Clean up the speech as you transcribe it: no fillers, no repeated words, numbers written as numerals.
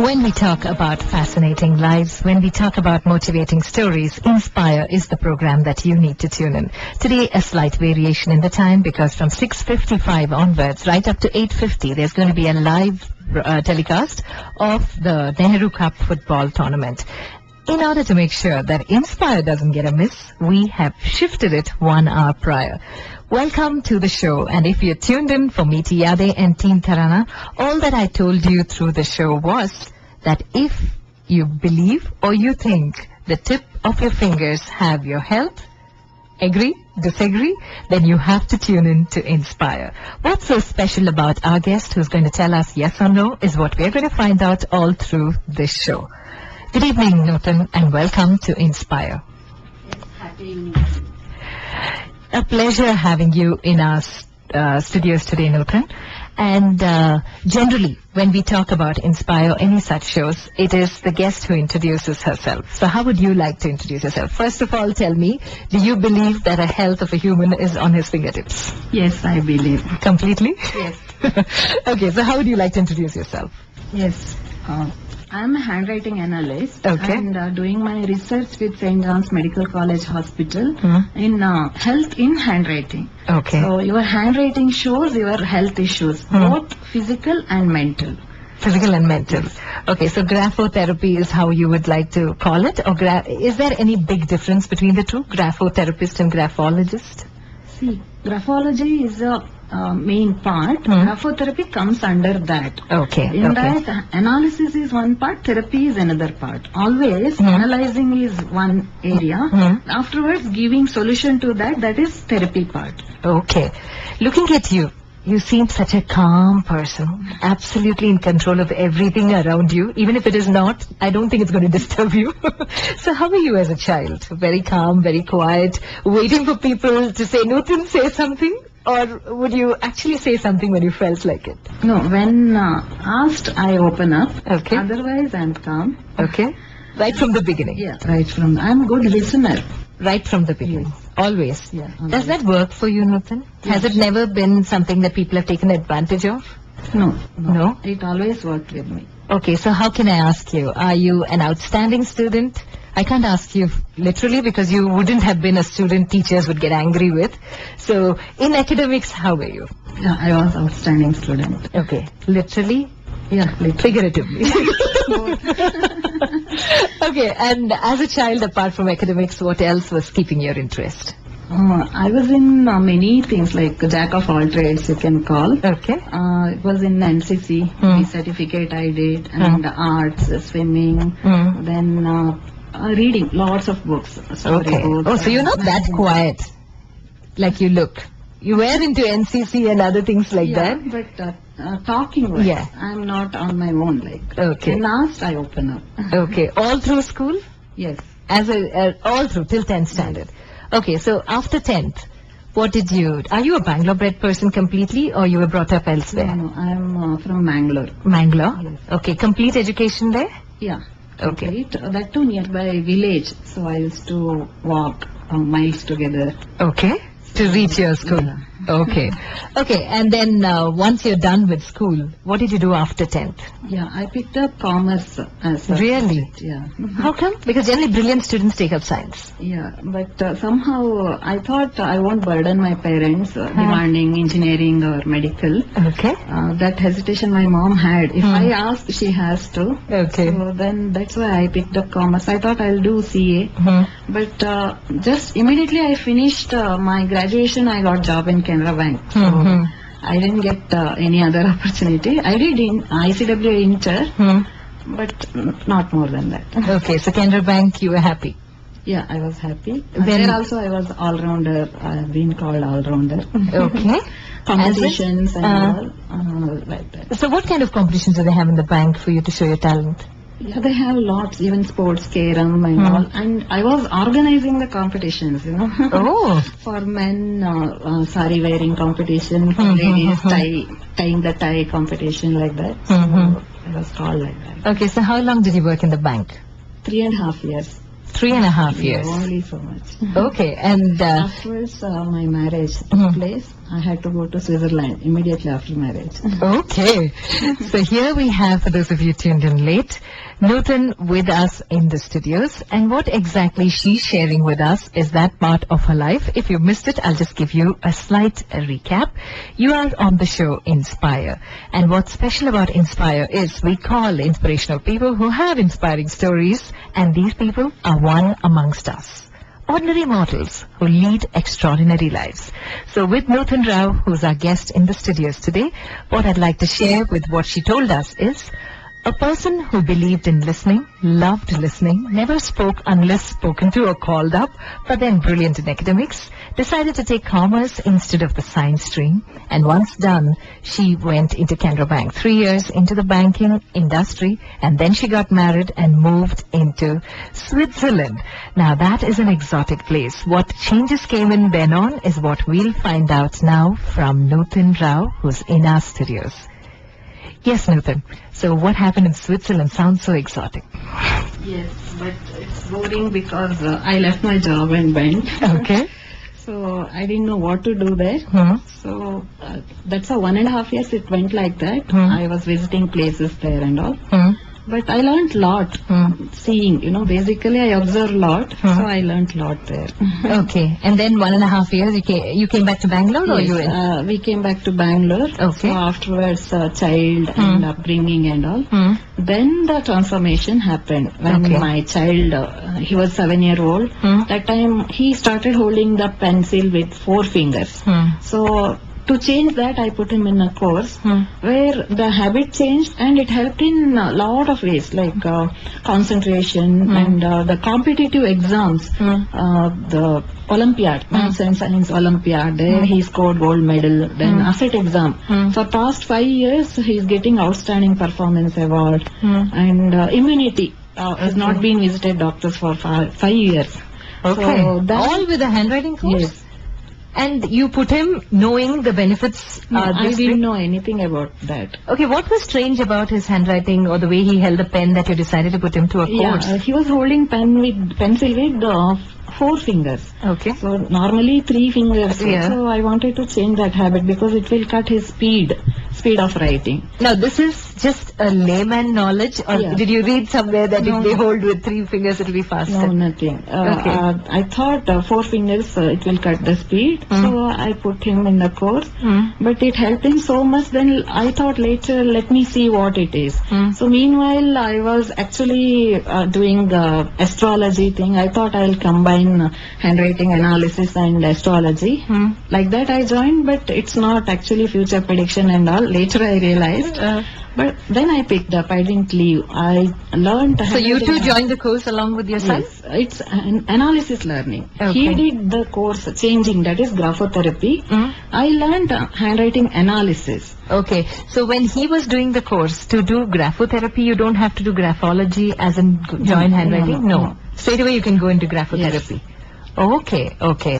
When we talk about fascinating lives, when we talk about motivating stories, Inspire is the program that you need to tune in. Today, a slight variation in the time because from 6:55 onwards, right up to 8:50, there's going to be a live telecast of the Nehru Cup football tournament. In order to make sure that Inspire doesn't get a miss, we have shifted it 1 hour prior. Welcome to the show, and if you're tuned in for Meet Yade and Team Tarana, all that I told you through the show was that if you believe or you think the tip of your fingers have your health, agree, disagree, then you have to tune in to Inspire. What's so special about our guest who's going to tell us yes or no is what we're going to find out all through this show. Good evening, Noothan, and welcome to Inspire. Yes, happy evening. A pleasure having you in our studios today, Noothan. And generally, when we talk about Inspire or any such shows, it is the guest who introduces herself. So how would you like to introduce yourself? First of all, tell me, do you believe that a health of a human is on his fingertips? Yes, I believe. Completely? Yes. Okay, so how would you like to introduce yourself? Yes. I'm a handwriting analyst. Okay. And doing my research with St. John's Medical College Hospital in health in handwriting. Okay. So your handwriting shows your health issues, both physical and mental. Physical and mental. Okay, so graphotherapy is how you would like to call it? Or is there any big difference between the two, graphotherapist and graphologist? See, graphology is a main part. Graphotherapy comes under that. Okay. In that, analysis is one part, therapy is another part. Always analyzing is one area. Afterwards, giving solution to that is therapy part. Okay. Looking at you, you seem such a calm person, absolutely in control of everything around you. Even if it is not, I don't think it's going to disturb you. So how were you as a child? Very calm, very quiet, waiting for people to say, Noothan, say something? Or would you actually say something when you felt like it? No, when asked, I open up. Okay. Otherwise, I'm calm. Okay. Right from the beginning? Yeah, right from. I'm good listener. Right from the beginning? Yes. Always? Yeah. Does that work for you, Noothan? Yes. Has it never been something that people have taken advantage of? No. No? It always worked with me. Okay, so how can I ask you? Are you an outstanding student? I can't ask you literally because you wouldn't have been a student teachers would get angry with. So, in academics, how were you? Yeah, I was outstanding student. Okay, literally? Yeah, Figuratively. Okay, and as a child, apart from academics, what else was keeping your interest? I was in many things like jack of all trades, you can call. Okay. It was in NCC, the certificate I did, and arts, swimming, then reading lots of books. Okay. Oh, so you're not that quiet like you look. You were into NCC and other things like that? But talking wise, I'm not on my own. Like, okay. When asked, I open up. Okay. All through school? Yes. All through, till 10th standard? Yes. Okay, so after 10th, what did you... Are you a Bangalore-bred person completely or you were brought up elsewhere? No, I'm from Mangalore. Mangalore? Yes. Okay, complete education there? Yeah. Okay. That too nearby village. So I used to walk miles together. Okay. To reach your school. Yeah. Okay. Okay, and then once you're done with school, what did you do after 10th? Yeah, I picked up commerce as a Really? subject, yeah. How come? Because generally brilliant students take up science. Yeah, but somehow I thought I won't burden my parents demanding engineering or medical. Okay. That hesitation my mom had. If I ask, she has to. Okay. So then that's why I picked up commerce. I thought I'll do CA. But just immediately I finished my graduation, I got job in Canara Bank. So I didn't get any other opportunity. I did in ICW Inter, but not more than that. Okay, so Canara Bank, you were happy? Yeah, I was happy. Then there also I was all-rounder. I've been called all-rounder. Okay. Competitions and all like that. So what kind of competitions do they have in the bank for you to show your talent? Yeah, they have lots, even sports, carom and all. And I was organizing the competitions, you know. Oh. For men, sari wearing competition. For ladies, tying the tie competition like that. So I was called like that. Okay, so how long did you work in the bank? 3.5 years. 3.5 years. Only so much. Okay, and afterwards my marriage took place. I had to go to Switzerland immediately after marriage. Okay. So here we have, for those of you tuned in late, Noothan with us in the studios. And what exactly she's sharing with us is that part of her life. If you missed it, I'll just give you a slight recap. You are on the show Inspire. And what's special about Inspire is we call inspirational people who have inspiring stories. And these people are one amongst us. Ordinary mortals who lead extraordinary lives. So with Noothan Rao, who's our guest in the studios today, what I'd like to share with what she told us is a person who believed in listening, loved listening, never spoke unless spoken to or called up, but then brilliant in academics, decided to take commerce instead of the science stream. And once done, she went into Canara Bank, 3 years into the banking industry, and then she got married and moved into Switzerland. Now that is an exotic place. What changes came in then on is what we'll find out now from Noothan Rao, who's in our studios. Yes, Noothan. So what happened in Switzerland sounds so exotic. Yes, but it's boring because I left my job and went. Okay. So I didn't know what to do there. So that's a 1.5 years it went like that. I was visiting places there and all. But I learned a lot seeing, basically I observed a lot. So I learned a lot there. Okay. And then 1.5 years you came back to Bangalore, or Yes, you went? we came back to Bangalore. Okay. So afterwards, child and upbringing and all. Then the transformation happened when my child, he was 7-year-old. That time he started holding the pencil with 4 fingers. So to change that, I put him in a course where the habit changed, and it helped in a lot of ways, like concentration and the competitive exams, the Olympiad, Maths and Science Olympiad, there he scored gold medal, then asset exam. For past 5 years, he is getting outstanding performance award, and immunity has not been visited doctors for 5 years. Okay. So that, all with a handwriting course? yes. And you put him knowing the benefits? I didn't know anything about that. Okay, what was strange about his handwriting or the way he held the pen that you decided to put him to a course? He was holding pencil with 4 fingers. Okay. So normally 3 fingers. Yeah. So I wanted to change that habit because it will cut his speed of writing. Now, this is just a layman knowledge, or did you read somewhere that if they hold with 3 fingers, it will be faster? No, nothing. I thought 4 fingers, it will cut the speed. So I put him in the course. But it helped him so much. Then I thought later, let me see what it is. So meanwhile, I was actually doing the astrology thing. I thought I'll combine handwriting analysis and astrology. Like that I joined, but it's not actually future prediction and all. Later I realized. But then I picked up. I didn't leave. I learned. So you too joined the course along with your son? Yes, it's an analysis learning. Okay. He did the course changing, that is graphotherapy. I learned handwriting analysis. Okay. So when he was doing the course, to do graphotherapy, you don't have to do graphology as in join handwriting? No. Straight away you can go into graphotherapy. Yes. Okay, okay.